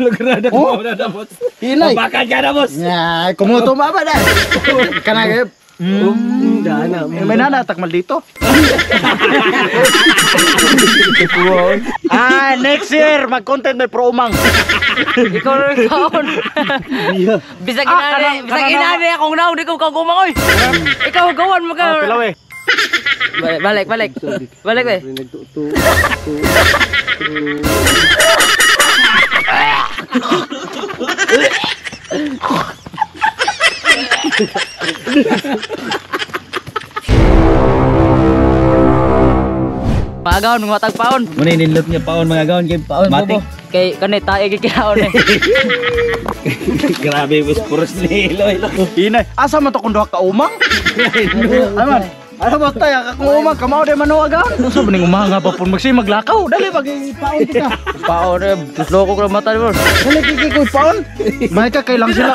Lograda ko na na boss. Hinay. Bakal ka na boss. Ya, kumuto ba ba dai? Kana Dana. may nanatak mal dito. Next year mag-content may pro umang. Ikaw na kaon. Bisag inani akong naon di ko kagumang oy. Ikaw gawan mo ka. Pilaw eh. Balik. Balik eh. Pagaon mga tagpaon. Muna nindot niya paon mga gawon kay Paon matik. Kay kanay tae gikaon eh. Grabe boss puros ni Eloy. Hinay. Asa man to kun duha ka umang? Aman. Ano ba tayo? Kung umang kamao di manuwaga. Asa ba ning umaga pa pun maglakaw? Dali paon kita. Paon eh. Loko ko mata mo. Dali kikoy paon. May ka kay lang sila.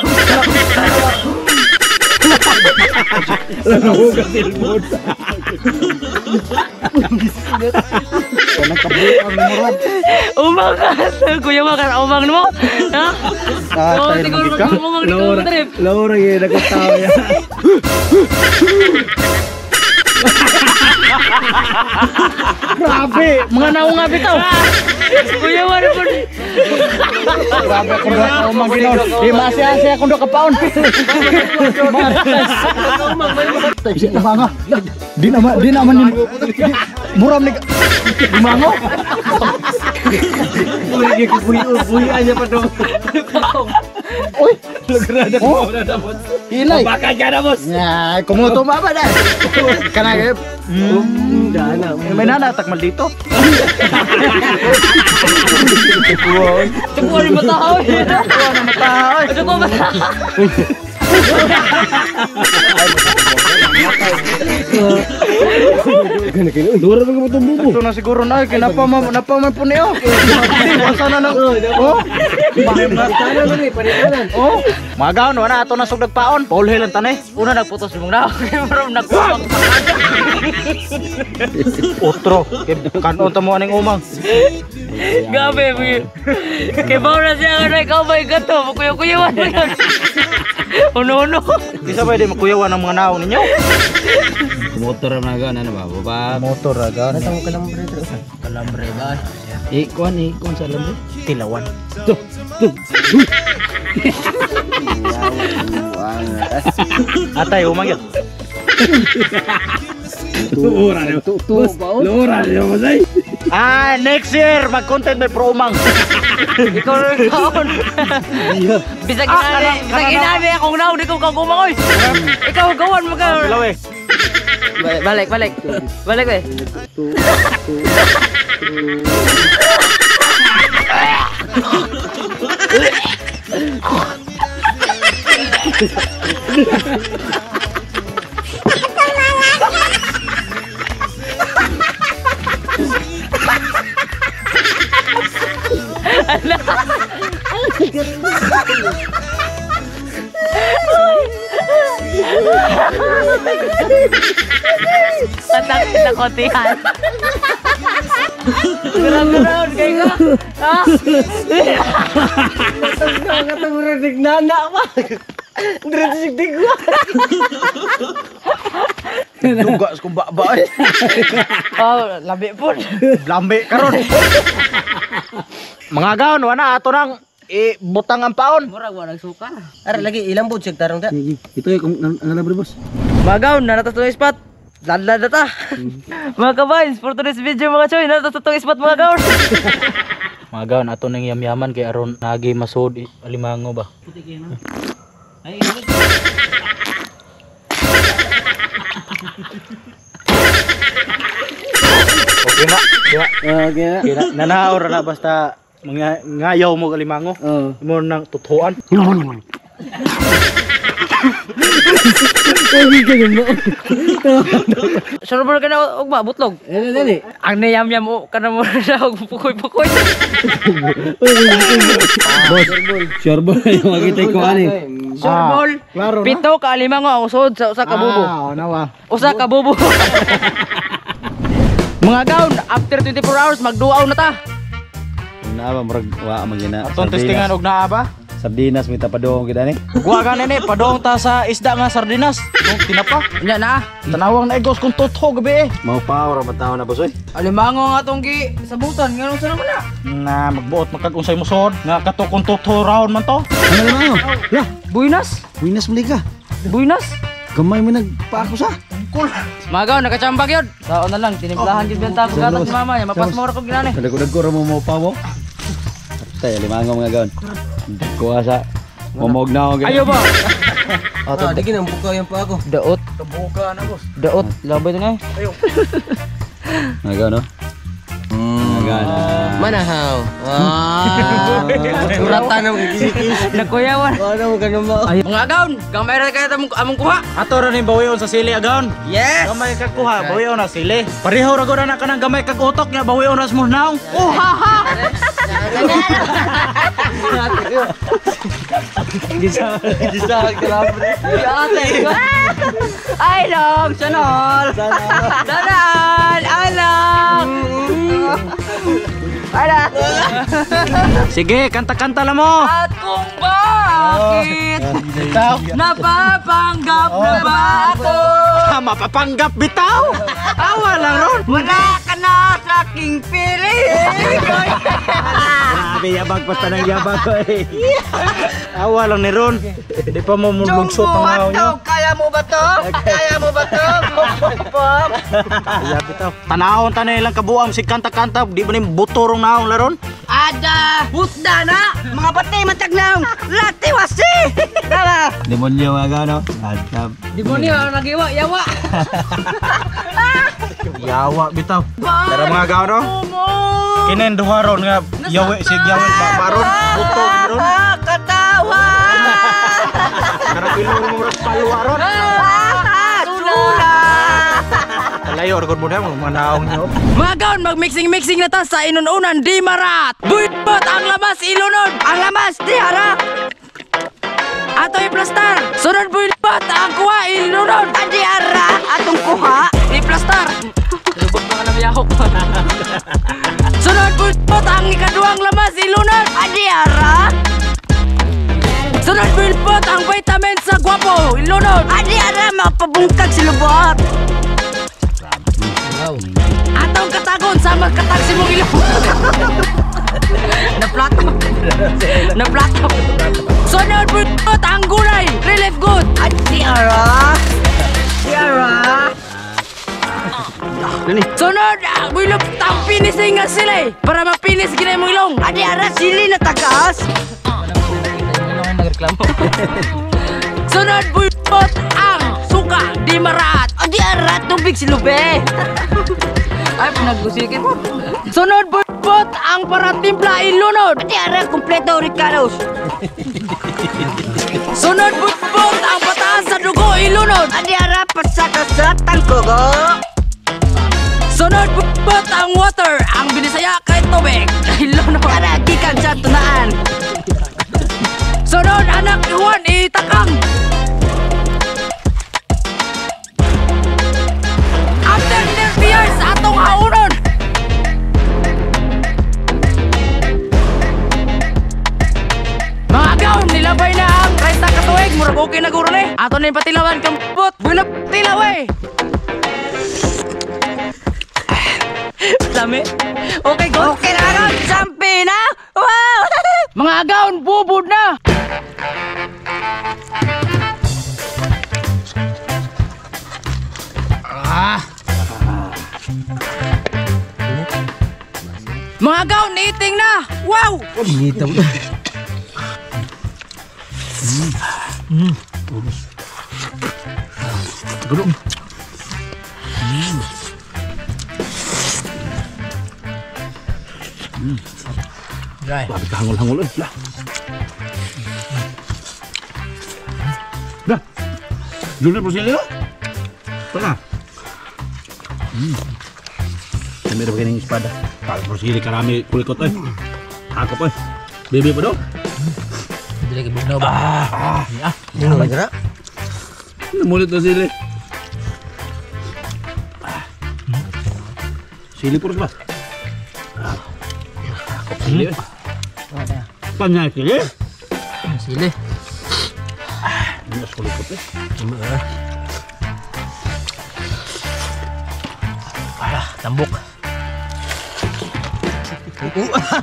Lanuga silbon. Umang ka. Kuya makan umang mo. Ha? Tayo naman ka. Laura yun nagkatawa yan. Grabe, mga naong nga bitaw. Kuya wala po. Grabe ako doon ka umang ginoon. Di masya-asya ako doon ka paon. Si umanga. Di naman yun. Muram ni umango. Buhi aja pa dong. Uy, Lograda ko na na boss. hinay. Bakal ka na boss. Ya, kumuto ba ba dai? Kana Dana. may nanatak mal dito. Tukuan mo tao eh. Tukuan mo tao. Dura na mo itong bubo. Ito na siguro na, kinapa may puni oh. Basa na nang, oh. Oh, magaon, wala ato na sugdag paon. Paul Hill ang tanay. Una nagputos mong na. Pero nagpapag. Otro, kanon tamo aning umang. Gabi. Kay bawa na siya ka ikaw ba gato. Kuya-kuyawan mo yan. Uno-uno. Bisa ba di makuyawan ang mga naon ninyo? Motor na gana ano ba? Baba. Motor aga. Kalambre ba? Ikuan sa lambre. Tilawan. Atay umang yun. Lura na. Lura na mo say. Next year mag-content may pro umang. Ikaw na kaon. Bisag inani akong naon di ko kagumang oy. Ikaw gawan mo ka. Pilaw eh. Balik eh. Tatakit na kotihan. Gurang-gurang kayo ka. Ha? Katong redig nana pa. Redig ko. Duga sa kumbaba eh. Oh, labi po. Lambi karon. Mga gaon, wala ato nang butang ang paon. Murag mo nagsuka. Ara lagi ilang bud sig tarong ta. Ito yung ang lambre boss. Magaw, nanatas to spot. Ladlad na ta. Mga kabays, for today's video mga choy, nanatas to spot mga gaon. Mga gaon, ato nang yamyaman kay aron nagi masud alimango ba. Ay, Okay na. Okay na. Kaya nanaor na basta ngayaw mo alimango. Mo nang tutuan. Sure ka na og mabutlog. Dali. Ang niyam-yam mo ka na mo na og pukoy-pukoy. Boss, sure ba yung makita ko ani? Sure ball. Klaro na. Pito ka limango ang usod sa usa ka bubo. Nawa. Usa ka bubo. Mga gaon, after 24 hours magduaw na ta. Na ba murag wa magina. Atong testingan og naa ba? Sardinas may tapadong kita ni. Wa gani ni padong ta sa isda nga sardinas. Kung tinapa. Nya na. Tanawang na igos kung totho gabi eh. Mau power mataw na bosoy. Alimango nga tong gi sabutan nganong sa naman na. Na magbuot magkag-unsay musod nga kato kung totho round man to. Ano naman mo? Lah, Buinas. winas muli ka. Buinas. Gamay mo nagpaako sa. Magaw nakachambag yun. Sao na lang tinimplahan gyud benta ko gatas ni mama nya mapas mo ra kog ginani. Dago-dago ra mo mo pa mo. Tay limangaw mga gaon. Kuha sa momog na ako. Ayo ba? Dagi nang buka yan pa ako. Daot. Tabuka na boss. Daot. Labay to na. Ayo. Mga gaon no. Mga gaon. Manahaw. Suratan ng kikis. Nagkuyawan. Ano mo ganun mo? Mga gaon, gamay ra kay among kuha. Ato ra ni bawion sa sili agaon. Yes. Gamay kag kuha, bawion na sili. Pareho ra gud na kanang gamay kag utok nya bawion na mo naong. Oh ha ha. Gisa kalabre. Ate. Ay dong, sanol. Sanol. Alam. Ala. Sige, kanta-kanta la mo. At kung bakit napapanggap na ba ako? Mapapanggap bitaw. Awa lang ron. Wala ka na sa aking piling. Grabe yabag basta nang yabag ko eh. Awa lang ni ron. Di pa mo mulugsot ang ngaw nyo. Kaya mo ba to? Kaya mo ba to? Pop. Iya bitaw. Tanahon tanay lang kabuam si kanta-kanta. Di ba ni butorong naong laron? Ada husda na mga batay matagnaw. Lati wasi. Tara. Demonyo mga gaon no. Adab. Demonyo nagiwa yawa. Yawa bitaw. Tara mga gaon no. Kinen duharon nga yawe sig yawe baron butong ron. Katawa. Karang ilong mo palwa ron. Sula. Layo ra gud mo na mga naong nyo. Mga gaon, mag-mixing-mixing na ta sa inununan di marat. Buibot ang lamas ilunod. Ang lamas di hara. Ato i-plastar. Sunod buibot ang kuha ilunod. Adi hara atong kuha. I-plastar. Lubot mga namiyahok. Sunod buibot ang ikaduang lamas ilunod. Adi hara. Sunod buibot ang vitamin sa gwapo ilunod. Adi hara mapabungkag si lubot. Atong katagon sa magkatag si mong ilong. Naplato. Naplato. Sunod butot ang gulay. Relief good. At Tiara. Tiara. Sunod, wilog tang pinising nga sila eh. Para mapinis ginay mong ilong. At Tiara, sili na tagas. Sunod butot ang suka di marat. At Tiara, tubig si Lube. Ay, pinaggusikin mo. Sunod butot ang paratimpla ilunod. Tiara, kompleto Ricardos. Sunod butot ang pataas sa dugo ilunod. Tiara, pasakasatan ko go. Sunod butot ang water. Ang binisaya kay tubig. Ilunod. Tiara, gikan sa tunaan. Sunod anak Juan itakang. After 30 years, atong haunon. Mga gaon, nilabay na ang 30 katuig. Murag okay na guro ni. Ato na yung patilawan kang put. Buwan na patilaw eh. Dami. Okay, go. Okay na gaon. Sampi na. Wow. Mga gaon, bubod na. Mga gaon, eating na! Wow! Ngita mo. Gulong. Bakit hangol-hangol eh. Lah. Dah. Juli persili lo. Tengah. Kami dah pakai espada. Tak persili karami kulikot eh. Aku eh. Bebe pa dong. Hindi lagi bugnaw ba? Ano ba dira? Mulut na sili. Sili purus ba? Sili. Panya sili. Sili. Ini kulikot eh. Tambok.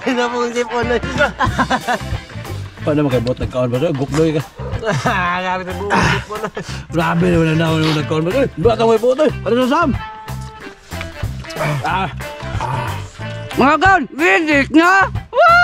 Ay na pong sipon na. Paano magkabot nagkaon ba? Gukloy ka. Grabe na pong sipon na. Grabe naman na naman nagkaon ba? Ba taway po to. Ano sa Sam? Mga gan, visit na! Woo!